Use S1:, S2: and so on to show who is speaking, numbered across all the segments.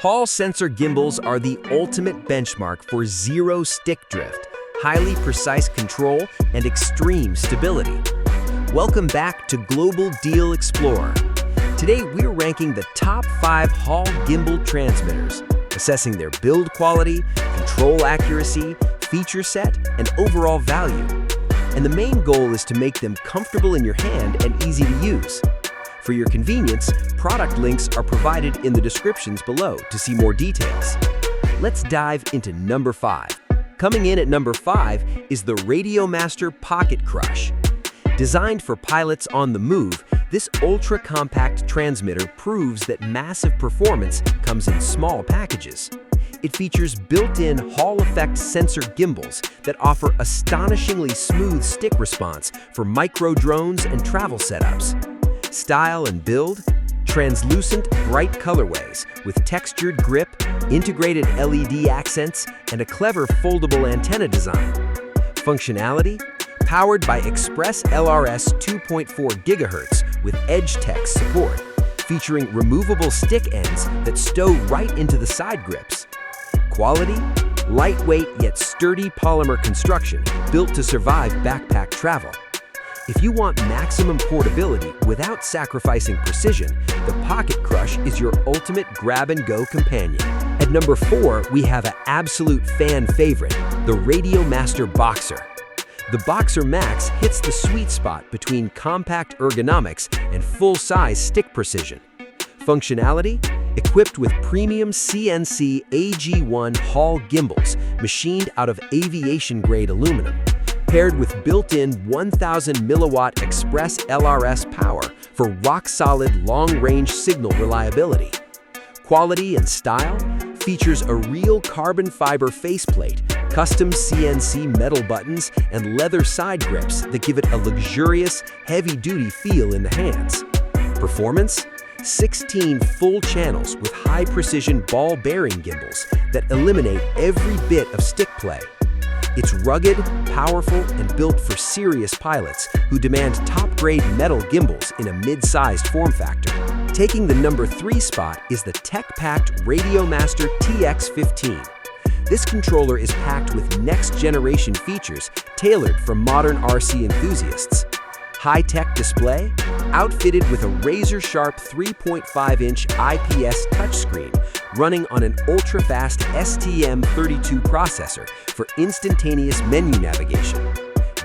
S1: Hall sensor gimbals are the ultimate benchmark for zero stick drift, highly precise control, and extreme stability. Welcome back to Global Deal Explorer. Today we're ranking the top 5 Hall Gimbal transmitters, assessing their build quality, control accuracy, feature set, and overall value. And the main goal is to make them comfortable in your hand and easy to use. For your convenience, product links are provided in the descriptions below to see more details. Let's dive into number 5. Coming in at number 5 is the RadioMaster Pocket Crush. Designed for pilots on the move, this ultra-compact transmitter proves that massive performance comes in small packages. It features built-in Hall effect sensor gimbals that offer astonishingly smooth stick response for micro drones and travel setups. Style and build: translucent, bright colorways with textured grip, integrated LED accents, and a clever foldable antenna design. Functionality: powered by ExpressLRS 2.4 GHz with edge tech support, featuring removable stick ends that stow right into the side grips. Quality: lightweight yet sturdy polymer construction built to survive backpack travel. If you want maximum portability without sacrificing precision, the Pocket Crush is your ultimate grab-and-go companion. At number 4, we have an absolute fan favorite, the RadioMaster Boxer. The Boxer Max hits the sweet spot between compact ergonomics and full-size stick precision. Functionality: equipped with premium CNC AG1 Hall gimbals machined out of aviation-grade aluminum, paired with built-in 1000 milliwatt ExpressLRS power for rock-solid long-range signal reliability. Quality and style: features a real carbon fiber faceplate, custom CNC metal buttons, and leather side grips that give it a luxurious, heavy-duty feel in the hands. Performance: 16 full channels with high-precision ball-bearing gimbals that eliminate every bit of stick play. It's rugged, powerful, and built for serious pilots who demand top-grade metal gimbals in a mid-sized form factor. Taking the number 3 spot is the tech-packed RadioMaster TX15. This controller is packed with next-generation features tailored for modern RC enthusiasts. High-tech display, outfitted with a razor-sharp 3.5-inch IPS touchscreen running on an ultra-fast STM32 processor for instantaneous menu navigation.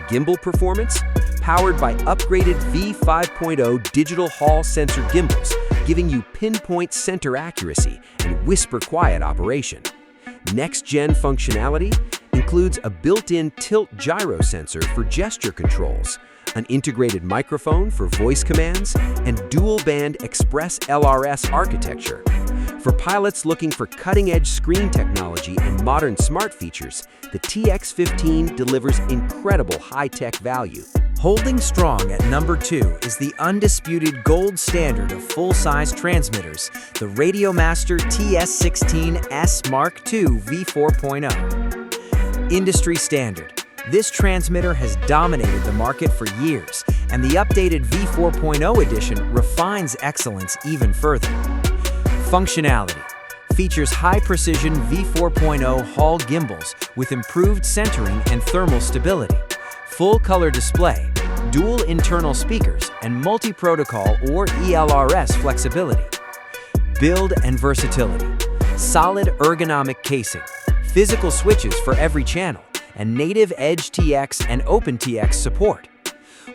S1: Gimbal performance: powered by upgraded V5.0 digital Hall sensor gimbals, giving you pinpoint center accuracy and whisper-quiet operation. Next-gen functionality includes a built-in tilt gyro sensor for gesture controls, an integrated microphone for voice commands, and dual-band ExpressLRS architecture. For pilots looking for cutting-edge screen technology and modern smart features, the TX15 delivers incredible high-tech value.
S2: Holding strong at number 2 is the undisputed gold standard of full-size transmitters, the RadioMaster TX16S MKII V4.0. Industry standard, this transmitter has dominated the market for years, and the updated V4.0 edition refines excellence even further. Functionality: features high-precision V4.0 Hall gimbals with improved centering and thermal stability, full-color display, dual internal speakers, and multi-protocol or ELRS flexibility. Build and versatility: solid ergonomic casing, physical switches for every channel, and native Edge TX and OpenTX support.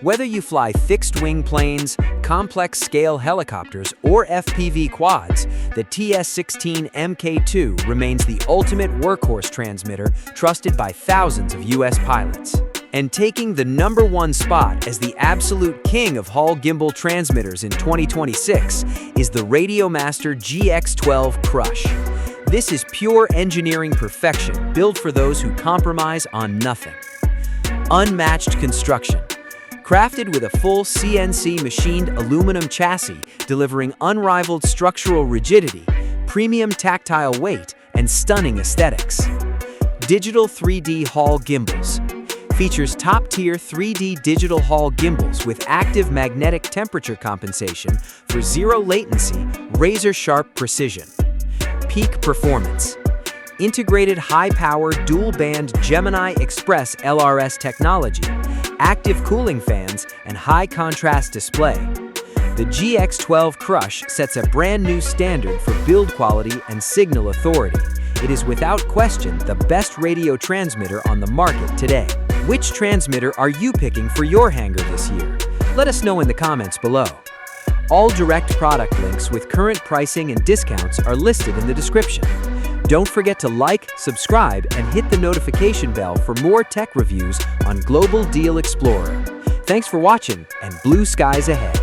S2: Whether you fly fixed-wing planes, complex scale helicopters, or FPV quads, the TX16 MKII remains the ultimate workhorse transmitter trusted by thousands of US pilots. And taking the number 1 spot as the absolute king of Hall Gimbal transmitters in 2026 is the RadioMaster GX12 Crush. This is pure engineering perfection, built for those who compromise on nothing. Unmatched construction: crafted with a full CNC machined aluminum chassis, delivering unrivaled structural rigidity, premium tactile weight, and stunning aesthetics. Digital 3D Hall gimbals: features top-tier 3D digital Hall gimbals with active magnetic temperature compensation for zero latency, razor-sharp precision. Peak performance. Integrated high-power dual-band Gemini ExpressLRS technology, active cooling fans, and high-contrast display. The GX12 Crush sets a brand new standard for build quality and signal authority. It is without question the best radio transmitter on the market today. Which transmitter are you picking for your hangar this year? Let us know in the comments below. All direct product links with current pricing and discounts are listed in the description. Don't forget to like, subscribe, and hit the notification bell for more tech reviews on Global Deal Explorer. Thanks for watching, and blue skies ahead.